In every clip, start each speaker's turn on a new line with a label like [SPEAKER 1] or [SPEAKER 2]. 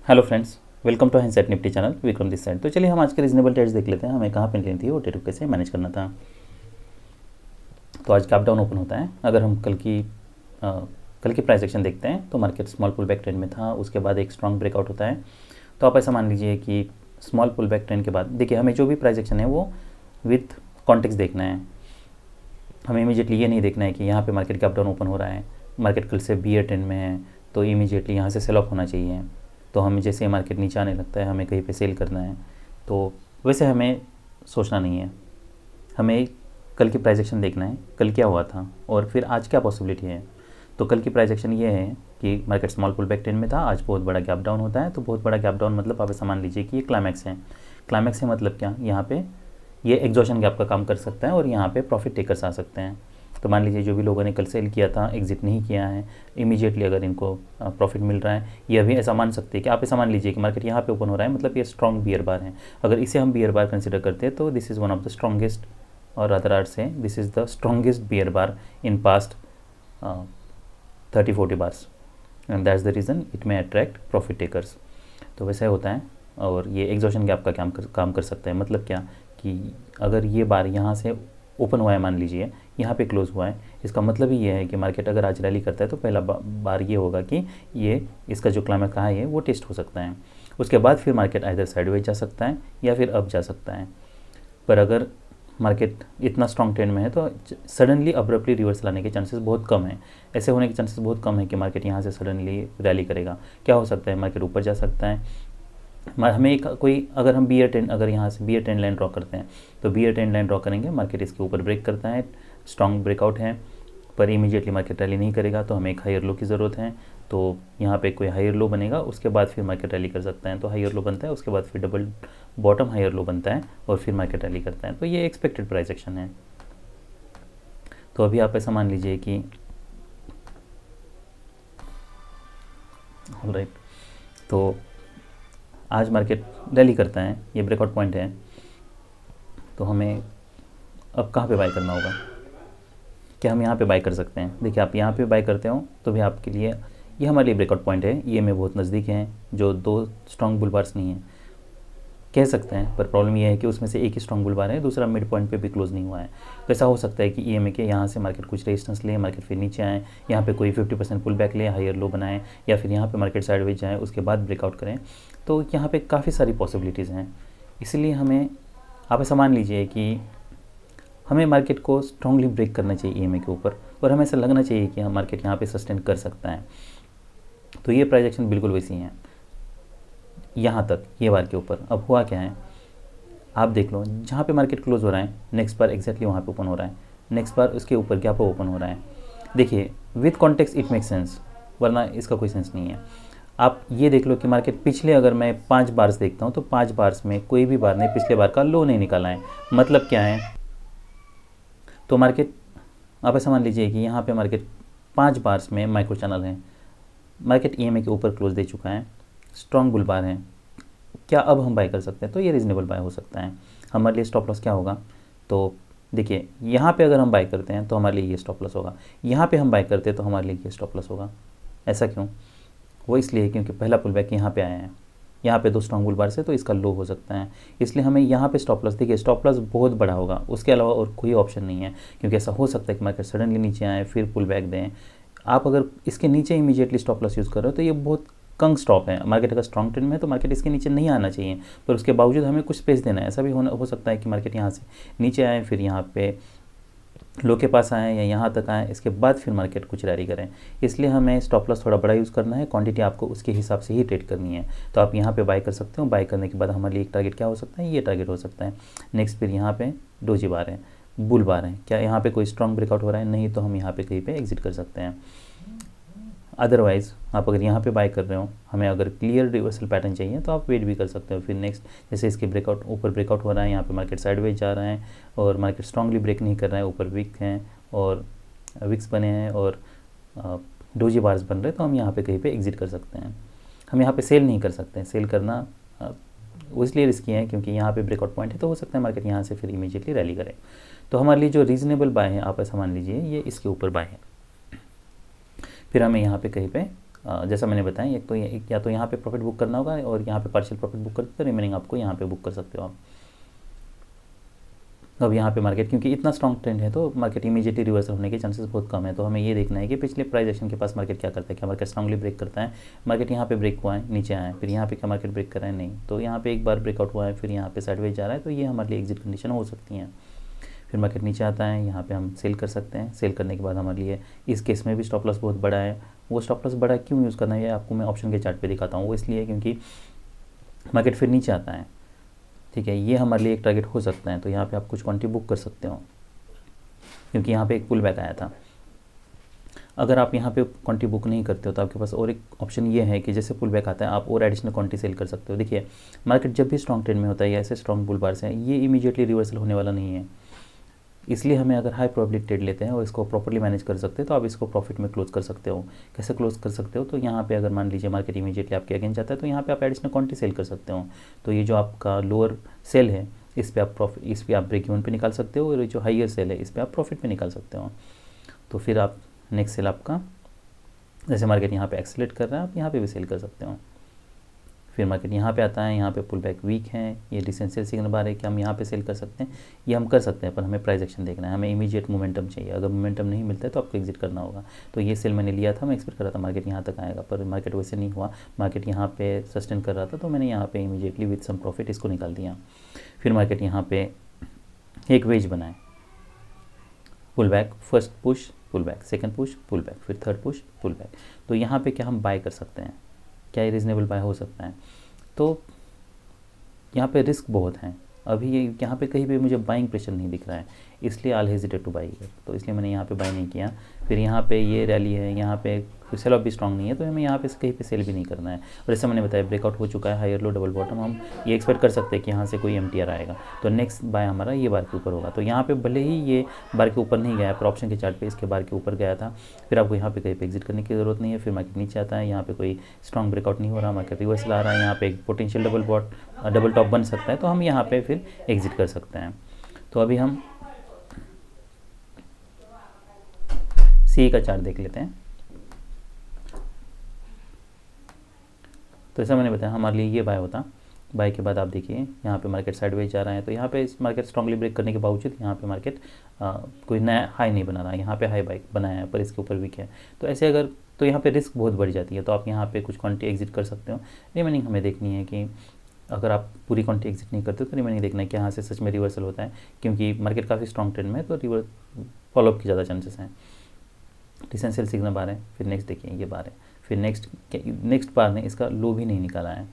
[SPEAKER 1] Hello friends, welcome to Hindsight Nifty channel. Vikram this side. तो चलिए हम आज के रीजनेबल ट्रेड्स देख लेते हैं, हमें कहाँ पे लेनी थी और ट्रेड कैसे मैनेज करना था। तो आज गैप डाउन ओपन होता है। अगर हम कल की प्राइस एक्शन देखते हैं तो market small pull back trend में था, उसके बाद एक स्ट्रॉन्ग ब्रेकआउट होता है। तो आप ऐसा मान लीजिए कि स्मॉल पुल बैक ट्रेंड के बाद देखिए, हमें जो भी प्राइस एक्शन है वो विथ कॉन्टेक्स्ट देखना है। हमें इमीडिएटली ये नहीं देखना है कि यहाँ पे मार्केट गैप डाउन ओपन हो रहा है, मार्केट कल से बियर ट्रेंड में है तो इमीडिएटली यहाँ से सेल ऑफ होना चाहिए। तो हमें जैसे मार्केट नीचे आने लगता है हमें कहीं पे सेल करना है, तो वैसे हमें सोचना नहीं है। हमें कल की प्राइस एक्शन देखना है, कल क्या हुआ था और फिर आज क्या पॉसिबिलिटी है। तो कल की प्राइस एक्शन ये है कि market small pull back trend में था, आज बहुत बड़ा गैप डाउन होता है। तो बहुत बड़ा गैप डाउन मतलब आप ऐसा मान लीजिए कि ये क्लाइमैक्स है। क्लाइमैक्स है मतलब क्या, यहाँ पे ये एग्जॉशन गैप का काम कर सकता है और यहाँ पे प्रॉफिट टेकर्स आ सकते हैं। तो मान लीजिए जो भी लोगों ने कल सेल किया था, एग्जिट नहीं किया है, इमीडिएटली अगर इनको प्रॉफिट मिल रहा है, ये भी ऐसा मान सकते हैं कि आप ऐसा मान लीजिए कि मार्केट यहाँ पे ओपन हो रहा है मतलब ये स्ट्रॉन्ग बियर बार है। अगर इसे हम बियर बार कंसिडर करते हैं तो this is one of the strongest, और अदर आर से this is the strongest bear bar in past 30-40 bars, and that's the reason it may attract profit takers. तो वैसा होता है। और ये एग्जॉशन गैप का काम कर सकता है। मतलब क्या कि अगर ये बार यहाँ से ओपन हुआ है, मान लीजिए यहाँ पे क्लोज हुआ है, इसका मतलब ही ये है कि मार्केट अगर आज रैली करता है तो पहला बार ये होगा कि ये इसका जो क्लाइमैक्स कहा है वो टेस्ट हो सकता है। उसके बाद फिर मार्केट आइदर साइडवेज जा सकता है या फिर अप जा सकता है। पर अगर मार्केट इतना स्ट्रॉन्ग ट्रेंड में है तो सडनली अब्रप्टली रिवर्स लाने के चांसेस बहुत कम है। ऐसे होने के चांसेस बहुत कम है कि मार्केट यहाँ से सडनली रैली करेगा। क्या हो सकता है, मार्केट ऊपर जा सकता है। हमें एक कोई अगर हम बियर ट्रेंड, अगर यहाँ से बियर ट्रेंड लाइन ड्रॉ करते हैं तो बियर ट्रेंड लाइन ड्रॉ करेंगे, मार्केट इसके ऊपर ब्रेक करता है, स्ट्रॉन्ग ब्रेकआउट है, पर इमीडिएटली मार्केट रैली नहीं करेगा तो हमें एक हायर लो की ज़रूरत है। तो यहाँ पे कोई हायर लो बनेगा, उसके बाद फिर मार्केट रैली कर सकता है। तो हायर लो बनता है, उसके बाद फिर डबल बॉटम हायर लो बनता है और फिर मार्केट रैली करता है। तो ये एक्सपेक्टेड प्राइस एक्शन है। तो अभी आप ऐसा मान लीजिए कि ऑलराइट, तो आज मार्केट रैली करता है, ये ब्रेकआउट पॉइंट है। तो हमें अब कहाँ पे बाय करना होगा, क्या हम यहाँ पे बाय कर सकते हैं। देखिए, आप यहाँ पे बाय करते हो तो भी आपके लिए ये हमारे लिए ब्रेकआउट पॉइंट है, ये में बहुत नज़दीक है, जो दो स्ट्रॉन्ग बुल बार्स नहीं है कह सकते हैं। पर प्रॉब्लम ये है कि उसमें से एक ही स्ट्रॉन्ग बुल बार है, दूसरा मिड पॉइंट पे भी क्लोज नहीं हुआ है। तो ऐसा हो सकता है कि EMA के यहाँ से मार्केट कुछ रेजिस्टेंस ले, मार्केट फिर नीचे आए, यहाँ पे कोई 50% पुल बैक ले, हायर लो बनाए, या फिर यहाँ पे मार्केट साइडवेज जाए उसके बाद ब्रेकआउट करें। तो यहाँ पे काफ़ी सारी पॉसिबिलिटीज़ हैं। इसलिए हमें, आप ऐसा मान लीजिए कि हमें मार्केट को स्ट्रांगली ब्रेक करना चाहिए EMA के ऊपर, और हमें ऐसा लगना चाहिए कि मार्केट यहाँ पे सस्टेन कर सकता है। तो ये प्राइस एक्शन बिल्कुल वैसी हैं यहाँ तक, ये बार के ऊपर। अब हुआ क्या है, आप देख लो, जहाँ पे मार्केट क्लोज हो रहा है नेक्स्ट बार एग्जैक्टली वहाँ पे ओपन हो रहा है, नेक्स्ट बार उसके ऊपर क्या पे ओपन हो रहा है। देखिए, with context it make sense, वरना इसका कोई सेंस नहीं है। आप ये देख लो कि मार्केट पिछले, अगर मैं 5 बार्स देखता हूँ तो 5 बार्स में कोई भी बार ने पिछले बार का लो नहीं निकाला है। मतलब क्या है, तो मार्केट, आप ऐसा मान लीजिए कि यहाँ पे मार्केट 5 बार्स में माइक्रो चैनल है, मार्केट EMA के ऊपर क्लोज दे चुका है, स्ट्रॉन्ग बुल बार है। क्या अब हम बाय कर सकते हैं? तो ये रीज़नेबल बाय हो सकता है। हमारे लिए स्टॉप लॉस क्या होगा, तो देखिए, यहाँ पे अगर हम बाय करते हैं तो हमारे लिए ये स्टॉप लॉस होगा, यहाँ पे हम बाय करते हैं तो हमारे लिए ये स्टॉप लॉस होगा। ऐसा क्यों? वो इसलिए क्योंकि पहला पुल बैक यहाँ पे आया है, यहाँ पे 2 स्ट्रॉन्ग बुल बार से, तो इसका लो हो सकता है। इसलिए हमें यहाँ पे स्टॉप लॉस, देखिए स्टॉप लॉस बहुत बड़ा होगा, उसके अलावा और कोई ऑप्शन नहीं है। क्योंकि ऐसा हो सकता है कि मार्केट सडनली नीचे आए फिर पुल बैक दें। आप अगर इसके नीचे इमीडिएटली स्टॉप लॉस यूज़ कर रहे हो तो ये बहुत कंग स्टॉप है। मार्केट अगर स्ट्रॉन्ग ट्रेंड में है तो मार्केट इसके नीचे नहीं आना चाहिए, पर उसके बावजूद हमें कुछ स्पेस देना है। ऐसा भी हो सकता है कि मार्केट यहाँ से नीचे आए, फिर यहाँ पे लो के पास आए या यहाँ तक आए, इसके बाद फिर मार्केट कुछ रैली करें। इसलिए हमें स्टॉप लॉस थोड़ा बड़ा यूज़ करना है, क्वांटिटी आपको उसके हिसाब से ही ट्रेड करनी है। तो आप यहाँ पे बाय कर सकते हो। बाय करने के बाद हमारे लिए एक टारगेट क्या हो सकता है, ये टारगेट हो सकता है। नेक्स्ट फिर यहाँ पे डोजी बार है, बुल बार है, क्या यहाँ पे कोई स्ट्रॉन्ग ब्रेकआउट हो रहा है? नहीं, तो हम यहाँ पे कहीं पे एग्जिट कर सकते हैं। अदरवाइज़ आप अगर यहाँ पे बाय कर रहे हो, हमें अगर क्लियर रिवर्सल पैटर्न चाहिए तो आप वेट भी कर सकते हो। फिर नेक्स्ट, जैसे इसके ब्रेकआउट, ऊपर ब्रेकआउट हो रहा है, यहाँ पे मार्केट साइडवेज जा रहा है और मार्केट स्ट्रांगली ब्रेक नहीं कर रहा है, ऊपर वीक हैं और विक्स बने हैं और डोजी बार्स बन रहे हैं, तो हम यहाँ पे कहीं पे एग्जिट कर सकते हैं। हम यहाँ पे सेल नहीं कर सकते हैं। सेल करना वो इसलिए रिस्की है क्योंकि यहाँ पे ब्रेकआउट पॉइंट है, तो हो सकता है मार्केट यहाँ से फिर इमीडिएटली रैली करे। तो हमारे लिए जो रीज़नेबल बाय है, आप ऐसा मान लीजिए ये इसके ऊपर बाय है। फिर हमें यहाँ पे कहीं पे जैसा मैंने बताया, एक तो या तो यहाँ पे प्रॉफिट बुक करना होगा और यहाँ पे पार्शियल प्रॉफिट बुक करते हो, रिमेनिंग आपको यहाँ पे बुक कर सकते हो आप। अब यहाँ पे मार्केट क्योंकि इतना स्ट्रॉन्ग ट्रेंड है तो मार्केट इमीडिएटली रिवर्सल होने के चांसेस बहुत कम है। तो हमें ये देखना है कि पिछले प्राइस एक्शन के पास मार्केट क्या करता है, क्या मार्केट स्ट्रांगली ब्रेक करता है, मार्केट यहाँ पे ब्रेक हुआ है, नीचे आया है, फिर यहाँ पे क्या मार्केट ब्रेक कर रहा है, नहीं, तो यहाँ पे एक बार ब्रेकआउट हुआ है, फिर यहाँ पे साइडवेज जा रहा है, तो ये हमारे लिए एग्जिट कंडीशन हो सकती है। फिर मार्केट नीचे आता है, यहाँ पे हम सेल कर सकते हैं। सेल करने के बाद हमारे लिए इस केस में भी स्टॉप लॉस बहुत बड़ा है। वो स्टॉप लॉस बड़ा क्यों यूज़ करना है आपको मैं ऑप्शन के चार्ट पे दिखाता हूँ। वो इसलिए क्योंकि मार्केट फिर नीचे आता है, ठीक है, ये हमारे लिए एक टारगेट हो सकता है। तो यहाँ पे आप कुछ क्वांटिटी बुक कर सकते हो क्योंकि यहाँ पे एक पुल बैक आया था। अगर आप यहाँ पे क्वांटिटी बुक नहीं करते हो तो आपके पास और एक ऑप्शन ये है कि जैसे पुल बैक आता है आप और एडिशनल क्वांटिटी सेल कर सकते हो। देखिए मार्केट जब भी स्ट्रॉन्ग ट्रेंड में होता है या ऐसे स्ट्रॉन्ग बुल बार से, ये इमीडिएटली रिवर्सल होने वाला नहीं है। इसलिए हमें अगर हाई प्रोबेबिलिटी ट्रेड लेते हैं और इसको प्रॉपर्ली मैनेज कर सकते हैं तो आप इसको प्रॉफिट में क्लोज कर सकते हो। कैसे क्लोज कर सकते हो, तो यहाँ पे अगर मान लीजिए मार्केट इमीडिएटली आपके अगेंस्ट जाता है तो यहाँ पे आप एडिशनल क्वांटिटी सेल कर सकते हो। तो ये जो आपका लोअर सेल है इस पे आप प्रॉफिट, इस पे आप ब्रेक इवन पे निकाल सकते हो, और जो हाइयर सेल है इस पे आप प्रॉफिट पे निकाल सकते हो। तो फिर आप नेक्स्ट सेल आपका, जैसे मार्केट यहाँ पे एक्सेलेरेट कर रहा है आप यहाँ पे भी सेल कर सकते हो। फिर मार्केट यहाँ पे आता है, यहाँ पे पुल बैक वीक है, ये डिसेंशियल सिग्नल बार है कि हम यहाँ पे सेल कर सकते हैं, ये हम कर सकते हैं, पर हमें प्राइस एक्शन देखना है, हमें इमीडिएट मोमेंटम चाहिए। अगर मोमेंटम नहीं मिलता है तो आपको एग्जिट करना होगा। तो ये सेल मैंने लिया था, मैं एक्सपेक्ट कर रहा था मार्केट यहाँ तक आएगा, पर मार्केट वैसे नहीं हुआ, मार्केट यहाँ पे सस्टेन कर रहा था, तो मैंने यहाँ पे इमीडिएटली विद सम प्रॉफिट इसको निकाल दिया। फिर मार्केट यहाँ पे एक वेज बनाए, pull back, first push pull back, second push pull back, फिर थर्ड पुश पुल बैक। तो यहाँ पे क्या हम बाय कर सकते हैं, क्या ये रीज़नेबल बाय हो सकता है? तो यहाँ पे रिस्क बहुत है। अभी ये यहाँ पे कहीं पे मुझे बाइंग प्रेशर नहीं दिख रहा है, इसलिए आई हेजिटेट टू बाई, तो इसलिए मैंने यहाँ पे बाय नहीं किया। फिर यहाँ पे ये रैली है, यहाँ पे सेल ऑफ भी स्ट्रॉन्ग नहीं है, तो हमें यहाँ पे कहीं पे सेल भी नहीं करना है। और जैसे मैंने बताया ब्रेकआउट हो चुका है, हायर लो डबल बॉटम, हम ये एक्सपेक्ट कर सकते हैं कि यहाँ से कोई MTR आएगा, तो नेक्स्ट बाय हमारा ये बार के ऊपर होगा। तो यहाँ पे भले ही ये बार के ऊपर नहीं गया पर ऑप्शन के चार्ट पे इसके बार के ऊपर गया था, फिर आपको यहाँ पे कहीं पे एग्जिट करने की ज़रूरत नहीं है। फिर मार्केट नीचे आता है, यहाँ पे कोई स्ट्रॉन्ग ब्रेकआउट नहीं हो रहा, मार्केट रिवर्सल आ रहा है, यहाँ पे एक पोटेंशियल डबल टॉप बन सकता है, तो हम यहाँ पे फिर एग्जिट कर सकते हैं। तो अभी हम CE का चार्ट देख लेते हैं। तो ऐसा मैंने बताया हमारे लिए ये बाय होता, बाय के बाद आप देखिए यहाँ पे मार्केट साइडवेज जा रहा है, तो यहाँ पे इस मार्केट स्ट्रांगली ब्रेक करने के बावजूद यहाँ पे मार्केट कोई नया हाई नहीं बना रहा है, यहाँ पे हाई बाय बनाया है पर इसके ऊपर वीक है। तो ऐसे अगर, तो यहाँ पे रिस्क बहुत बढ़ जाती है, तो आप यहाँ पे कुछ क्वांटिटी एग्जिट कर सकते हो। रिमेनिंग हमें देखनी है कि अगर आप पूरी क्वांटिटी एग्जिट नहीं करते तो रिमेनिंग देखना है कि यहाँ से सच में रिवर्सल होता है, क्योंकि मार्केट काफ़ी स्ट्रॉन्ग ट्रेंड में है, तो फॉलोअप की ज़्यादा चांसेस हैं। डिसेंशियल सिग्नल बार है, फिर नेक्स्ट देखिए ये बार है, फिर नेक्स्ट बार ने इसका लो भी नहीं निकाला है,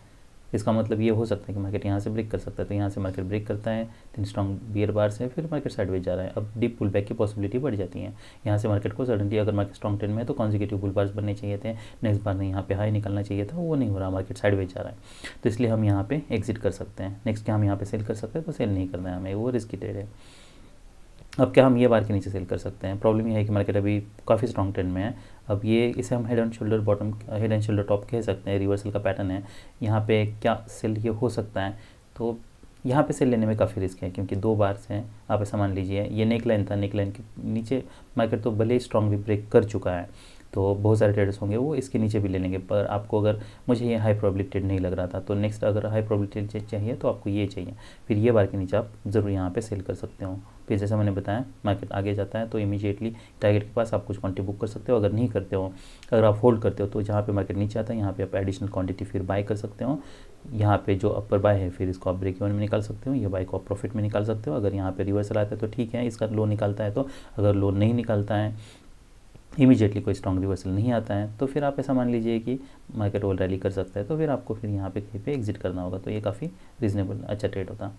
[SPEAKER 1] इसका मतलब ये हो सकता है कि मार्केट यहाँ से ब्रेक कर सकता है। तो यहाँ से मार्केट ब्रेक करता है, 3 स्ट्रॉन्ग बियर बार से, फिर मार्केट साइडवेज जा रहा है, अब डीप पुल बैक की पॉसिबिलिटी बढ़ जाती है। यहाँ से मार्केट को सडनली, अगर मार्केट स्ट्रॉन्ग ट्रेंड में है तो कॉन्जिक्यूटिव बुल बार्स बनने चाहिए थे, नेक्स्ट बार ने यहाँ पे हाई निकलना चाहिए था, वो नहीं हो रहा, मार्केट साइडवेज जा रहा है, तो इसलिए हम यहाँ पे एग्जिट कर सकते हैं। नेक्स्ट क्या हम यहाँ पे सेल कर सकते हैं, तो सेल नहीं करना है हमें, वो रिस्की ट्रेड है। अब क्या हम ये बार के नीचे सेल कर सकते हैं? प्रॉब्लम ये है कि मार्केट अभी काफ़ी स्ट्रॉन्ग ट्रेंड में है। अब ये, इसे हम head and shoulder bottom, head and shoulder top कह सकते हैं, रिवर्सल का पैटर्न है। यहाँ पे क्या सेल ये हो सकता है? तो यहाँ पे सेल लेने में काफ़ी रिस्क है, क्योंकि 2 बार से आप ऐसा मान लीजिए ये नेक लाइन था, नेक लाइन के नीचे मार्केट तो भले ही स्ट्रॉन्गली ब्रेक कर चुका है, तो बहुत सारे ट्रेडर्स होंगे वो इसके नीचे भी ले लेंगे। पर आपको, अगर मुझे ये हाई प्रोबेबिलिटी ट्रेड नहीं लग रहा था, तो नेक्स्ट अगर हाई प्रोबेबिलिटी ट्रेड चाहिए तो आपको ये चाहिए, फिर ये बार के नीचे आप ज़रूर यहाँ पे सेल कर सकते हो। फिर जैसा मैंने बताया मार्केट आगे जाता है तो इमीडिएटली टारगेट के पास आप कुछ क्वांटिटी बुक कर सकते हो। अगर नहीं करते हो, अगर आप होल्ड करते हो, तो जहाँ पे मार्केट नीचे आता है यहाँ पे आप एडिशनल क्वांटिटी फिर बाय कर सकते हो। यहाँ पे जो अपर बाय है फिर इसको आप ब्रेक इवन में निकाल सकते हो, ये बाय को आप प्रॉफिट में निकाल सकते हो। अगर यहाँ पे रिवर्सल आता है तो ठीक है, इसका लो निकालता है तो, अगर लो नहीं निकालता है, इमीडिएटली कोई स्ट्रॉन्ग रिवर्सल नहीं आता है, तो फिर आप ऐसा मान लीजिए कि मार्केट ओवर रैली कर सकता है, तो फिर आपको फिर यहाँ पे कहीं पे एग्जिट करना होगा। तो ये काफ़ी रीजनेबल अच्छा ट्रेड होता,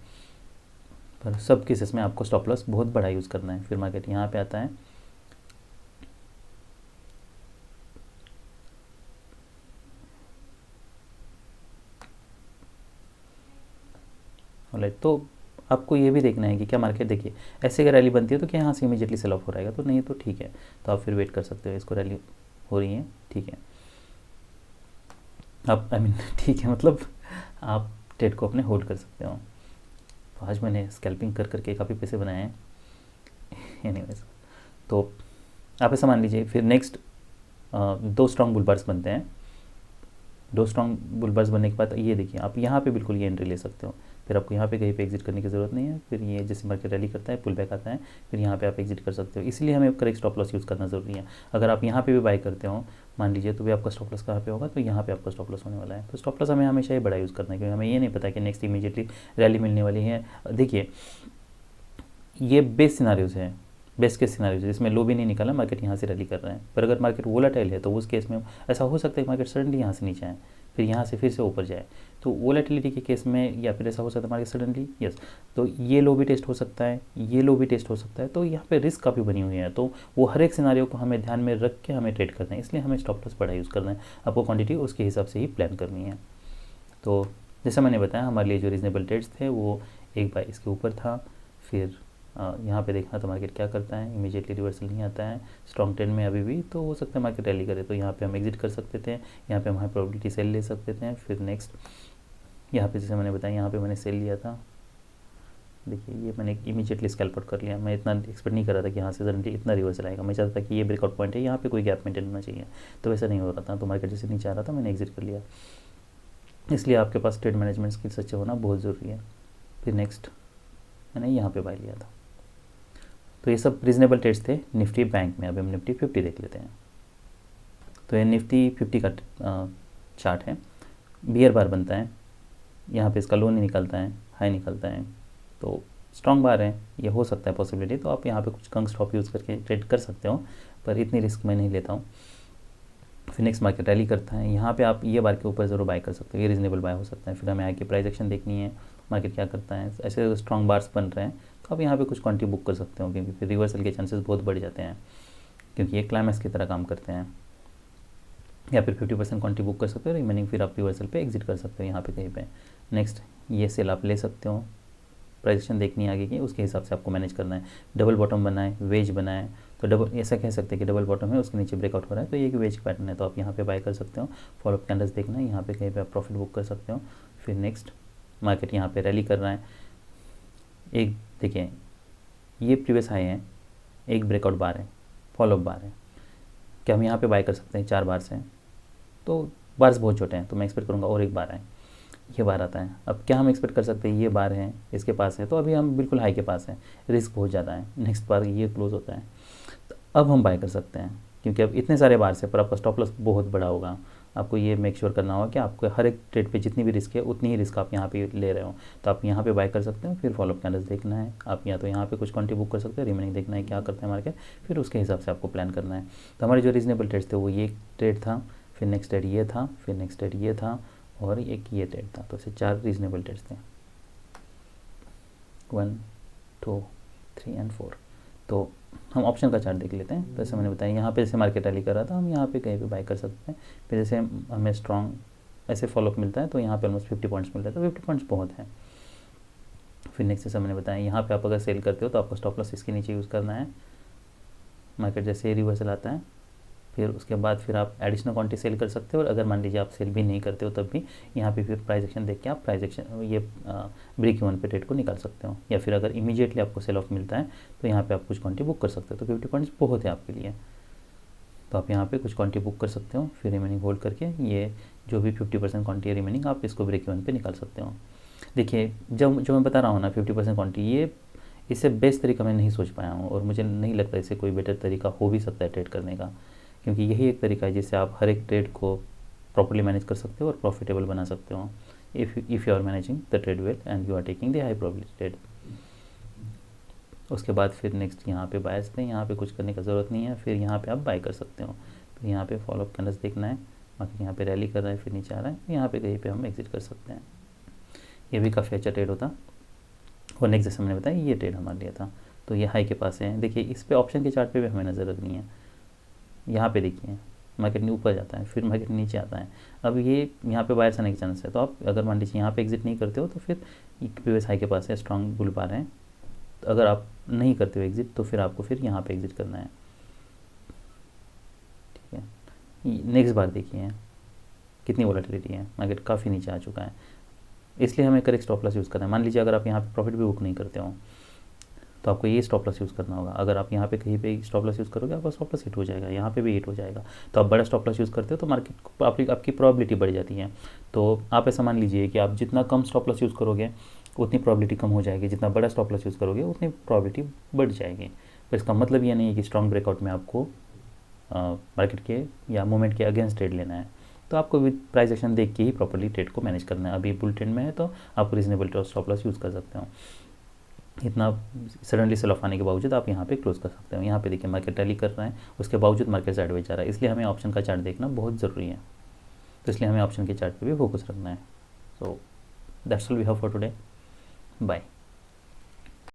[SPEAKER 1] पर सब केसेस में आपको स्टॉप लॉस बहुत बड़ा यूज़ करना है। फिर मार्केट यहाँ पे आता है, ऑलराइट, तो आपको ये भी देखना है कि क्या मार्केट, देखिए ऐसे अगर रैली बनती है तो क्या यहाँ से इमीडिएटली सेल ऑफ हो रहेगा, तो नहीं तो ठीक है, तो आप फिर वेट कर सकते हो, इसको रैली हो रही है, ठीक है, आप ठीक है, मतलब आप ट्रेड को अपने होल्ड कर सकते हो। तो आज मैंने स्कैल्पिंग कर करके काफ़ी पैसे बनाए हैं एनीवेज। तो आप ऐसा मान लीजिए फिर नेक्स्ट 2 स्ट्रॉन्ग बुल बार्स बनते हैं, दो स्ट्रॉन्ग बुल बार्स बनने के बाद ये देखिए आप यहाँ पे बिल्कुल ये एंट्री ले सकते हो, फिर आपको यहाँ पे कहीं पे एग्जिट करने की ज़रूरत नहीं है। फिर ये जैसे मार्केट रैली करता है, पुल बैक आता है, फिर यहाँ पे आप एग्जिट कर सकते हो। इसलिए हमें करेक्ट स्टॉप लॉस यूज़ करना ज़रूरी है। अगर आप यहाँ पे भी बाय करते हो मान लीजिए, तो भी आपका स्टॉप लॉस कहाँ पे होगा, तो यहाँ पे आपका स्टॉप लॉस होने वाला है। तो स्टॉप लॉस हमें हमेशा ही बड़ा यूज़ करना है, क्योंकि हमें ये नहीं पता कि नेक्स्ट इमीडिएटली रैली मिलने वाली है। देखिए ये बेस सिनारियोज है, बेस्ट केस सिनारियोज है, जिसमें लो भी नहीं निकाला, मार्केट यहाँ से रैली कर रहे हैं। पर अगर मार्केट वोलेटाइल है तो उस केस में ऐसा हो सकता है कि मार्केट सडनली यहाँ से नीचे आए, फिर यहाँ से फिर से ऊपर जाए। तो वोलेटिलिटी के केस में या फिर ऐसा हो सकता है मार्केट सडनली यस, तो ये लो भी टेस्ट हो सकता है, ये लो भी टेस्ट हो सकता है। तो यहाँ पे रिस्क काफ़ी बनी हुई है, तो वो हर एक सिनारियो को हमें ध्यान में रख के हमें ट्रेड करना है। इसलिए हमें स्टॉप लॉस बड़ा यूज़ करना है, आपको क्वांटिटी उसके हिसाब से ही प्लान करनी है। तो जैसा मैंने बताया, हमारे लिए जो रीजनेबल ट्रेड्स थे वो एक बार इसके ऊपर था, फिर यहाँ पे देखना तो मार्केट क्या करता है, इमीडिएटली रिवर्सल नहीं आता है स्ट्रॉन्ग ट्रेंड में अभी भी, तो हो सकता है मार्केट रैली करे, तो यहाँ पे हम एग्जिट कर सकते थे, यहाँ पे हम हाई प्रोबेबिलिटी सेल ले सकते थे। फिर नेक्स्ट यहाँ पे जैसे मैंने बताया, यहाँ पे मैंने सेल लिया था, देखिए ये मैंने इमीडिएटली स्कैल्प आउट कर लिया। मैं इतना एक्सपेक्ट नहीं कर रहा था कि यहाँ से सडनली इतना रिवर्सल आएगा, मैं चाहता था कि ये ब्रेकआउट पॉइंट है, यहाँ पे कोई गैप मेंटेन होना चाहिए, तो वैसा नहीं हो रहा था। तो मार्केट जैसे नीचे आ रहा था, मैंने एग्जिट कर लिया। इसलिए आपके पास ट्रेड मैनेजमेंट स्किल्स अच्छे होना बहुत ज़रूरी है। फिर नेक्स्ट मैंने यहाँ पे बाय लिया था। तो ये सब रीजनेबल ट्रेड्स थे निफ्टी बैंक में। अभी हम निफ्टी 50 देख लेते हैं। तो ये निफ्टी 50 का चार्ट है, बियर बार बनता है, यहाँ पे इसका लो नहीं निकलता है, हाई निकलता है, तो स्ट्रॉन्ग बार है, ये हो सकता है पॉसिबिलिटी। तो आप यहाँ पे कुछ कंग स्टॉप यूज़ करके ट्रेड कर सकते हो, पर इतनी रिस्क मैं नहीं लेता हूँ। फिर नेक्स्ट मार्केट रैली करता है, यहाँ पे आप ये बार के ऊपर ज़रूर बाय कर सकते हो, ये रीजनेबल बाय हो सकता है। फिर हमें आगे प्राइस एक्शन देखनी है, मार्केट क्या करता है। ऐसे स्ट्रॉन्ग बार्स बन रहे हैं तो आप यहाँ पे कुछ क्वांटिटी बुक कर सकते हो, क्योंकि फिर रिवर्सल के चांसेस बहुत बढ़ जाते हैं, क्योंकि ये क्लाइमैक्स की तरह काम करते हैं। या फिर 50% क्वांटिटी बुक कर सकते हो, रिमेनिंग फिर आप रिवर्सल पे एग्जिट कर सकते हो यहाँ पे कहीं पे। नेक्स्ट ये सेल आप ले सकते हो, प्राइजेशन देखनी है आगे की, उसके हिसाब से आपको मैनेज करना है। डबल बॉटम बनाए, वेज बनाए, तो डबल ऐसा कह सकते हैं कि डबल बॉटम है, उसके नीचे ब्रेकआउट हो रहा है, तो ये एक वेज पैटर्न है, तो आप यहाँ पे बाय कर सकते हो। फॉलोअप कैंडल्स देखना है, यहाँ पे कहीं पे आप प्रॉफिट बुक कर सकते हो। फिर नेक्स्ट मार्केट यहाँ पे रैली कर रहा है, एक देखिए ये प्रीवियस हाई है, एक ब्रेकआउट बार है, फॉलोअप बार है, क्या हम यहाँ पे बाय कर सकते हैं 4 बार से? तो बार्स बहुत छोटे हैं, तो मैं एक्सपेक्ट करूँगा और एक बार है, ये बार आता है। अब क्या हम एक्सपेक्ट कर सकते हैं, ये बार है, इसके पास है, तो अभी हम बिल्कुल हाई के पास हैं, रिस्क बहुत ज़्यादा है। नेक्स्ट बार ये क्लोज होता है, तो अब हम बाय कर सकते हैं, क्योंकि अब इतने सारे बार से पर आपका स्टॉप लॉस बहुत बड़ा होगा। आपको ये मेक श्योर करना होगा कि आपको हर एक ट्रेड पे जितनी भी रिस्क है उतनी ही रिस्क आप यहाँ पे ले रहे हो, तो आप यहाँ पे बाय कर सकते हो। फिर फॉलोअप कैंडल्स देखना है, आप या तो यहाँ पे कुछ क्वांटिटी बुक कर सकते हो, रिमेनिंग देखना है क्या करते हैं मार्केट, फिर उसके हिसाब से आपको प्लान करना है। तो हमारे जो रीजनेबल ट्रेड्स थे वो ये ट्रेड था, फिर नेक्स्ट ट्रेड ये था, फिर नेक्स्ट ट्रेड ये था, और एक ये ट्रेड था। तो ऐसे 4 रीजनेबल ट्रेड्स थे, 1 2 3 एंड 4। तो हम ऑप्शन का चार्ट देख लेते हैं। तो जैसे मैंने बताया, यहाँ पे जैसे मार्केट रैली कर रहा था, हम यहाँ पे कहीं पे बाय कर सकते हैं। फिर जैसे हमें स्ट्रॉन्ग ऐसे फॉलोअप मिलता है, तो यहाँ पे ऑलमोस्ट 50 पॉइंट्स मिलता है, तो 50 पॉइंट्स बहुत है। फिर नेक्स्ट जैसे मैंने बताया, यहाँ पे आप अगर सेल करते हो तो आपको स्टॉप लॉस इसके नीचे यूज़ करना है। मार्केट जैसे रिवर्सल आता है, फिर उसके बाद फिर आप एडिशनल क्वांटिटी सेल कर सकते हो, और अगर मान लीजिए आप सेल भी नहीं करते हो तब भी यहाँ पे फिर प्राइस एक्शन देख के आप प्राइस एक्शन ये ब्रेक इवन पे ट्रेड को निकाल सकते हो। या फिर अगर इमीडिएटली आपको सेल ऑफ मिलता है तो यहाँ पे आप कुछ क्वांटिटी बुक कर सकते हो। तो 50 पॉइंट्स बहुत है आपके लिए, तो आप यहाँ पे कुछ क्वांटिटी बुक कर सकते हो, फिर रिमेनिंग होल्ड करके ये जो भी 50% क्वांटिटी रिमेनिंग आप इसको ब्रेक इवन पे निकाल सकते हो। देखिए जब जो मैं बता रहा हूँ ना 50% क्वांटिटी, ये इससे बेस्ट तरीका मैं नहीं सोच पाया हूँ, और मुझे नहीं लगता इससे कोई बेटर तरीका हो भी सकता है ट्रेड करने का, क्योंकि यही एक तरीका है जिससे आप हर एक ट्रेड को प्रॉपर्ली मैनेज कर सकते हो और प्रॉफिटेबल बना सकते हो। If you are managing the trade well and you are taking the high probability trade. उसके बाद फिर नेक्स्ट यहाँ पे बायर्स थे, यहाँ पे कुछ करने का ज़रूरत नहीं है, फिर यहाँ पे आप बाय कर सकते हो। फिर यहाँ पे फॉलोअप कैंडल्स देखना है, बाकी यहाँ पे रैली कर रहा है, फिर नीचे आ रहा है, यहाँ पे कहीं पे हम एग्जिट कर सकते हैं। ये भी काफ़ी अच्छा ट्रेड होता। और नेक्स्ट जैसे मैंने बताया, ये ट्रेड हमारे लिए था, तो ये हाई के पास है। देखिए इस पे ऑप्शन के चार्ट पे भी हमें नज़र रखनी है। यहाँ पे देखिए मार्केट ऊपर जाता है, फिर मार्केट नीचे आता है, अब ये यहाँ पे बायर्स आने के चांस है। तो आप अगर मान लीजिए यहाँ पे एग्जिट नहीं करते हो तो फिर प्रीवियस हाई के पास है, स्ट्रॉन्ग बुल बार है, तो अगर आप नहीं करते हो एग्जिट तो फिर आपको फिर यहाँ पे एग्जिट करना है। ठीक है, नेक्स्ट बार देखिए कितनी वोलेटिलिटी है, मार्केट काफ़ी नीचे आ चुका है, इसलिए हमें करेक्ट स्टॉप लॉस यूज़ करना है। मान लीजिए अगर आप यहाँ पे प्रॉफिट भी बुक नहीं करते हो, तो आपको ये स्टॉप लॉस यूज़ करना होगा। अगर आप यहाँ पे कहीं पे स्टॉप लॉस यूज़ करोगे आपका स्टॉप लॉस हिट हो जाएगा, यहाँ पे भी हिट हो जाएगा। तो आप बड़ा स्टॉप लॉस यूज़ करते हो तो मार्केट को आपकी प्रोबेबिलिटी बढ़ जाती है। तो आप ऐसा मान लीजिए कि आप जितना कम स्टॉप लॉस यूज़ करोगे उतनी प्रोबेबिलिटी कम हो जाएगी, जितना बड़ा स्टॉप लॉस यूज़ करोगे उतनी प्रोबेबिलिटी बढ़ जाएगी। पर इसका मतलब ये नहीं है कि स्ट्रॉन्ग ब्रेकआउट में आपको मार्केट के या मूवमेंट के अगेंस्ट ट्रेड लेना है। तो आपको विद प्राइस एक्शन देख के ही प्रॉपर्ली ट्रेड को मैनेज करना है। अभी बुल ट्रेंड में है तो आप रीजनेबल स्टॉप लॉस यूज़ कर सकते हो। इतना सडनली सेल ऑफ आने के बावजूद आप यहाँ पे क्लोज कर सकते हो। यहाँ पे देखिए मार्केट रैली कर रहा है, उसके बावजूद मार्केट साइडवेज जा रहा है, इसलिए हमें ऑप्शन का चार्ट देखना बहुत ज़रूरी है। तो इसलिए हमें ऑप्शन के चार्ट पे भी फोकस रखना है। So that's all we have for today. Bye.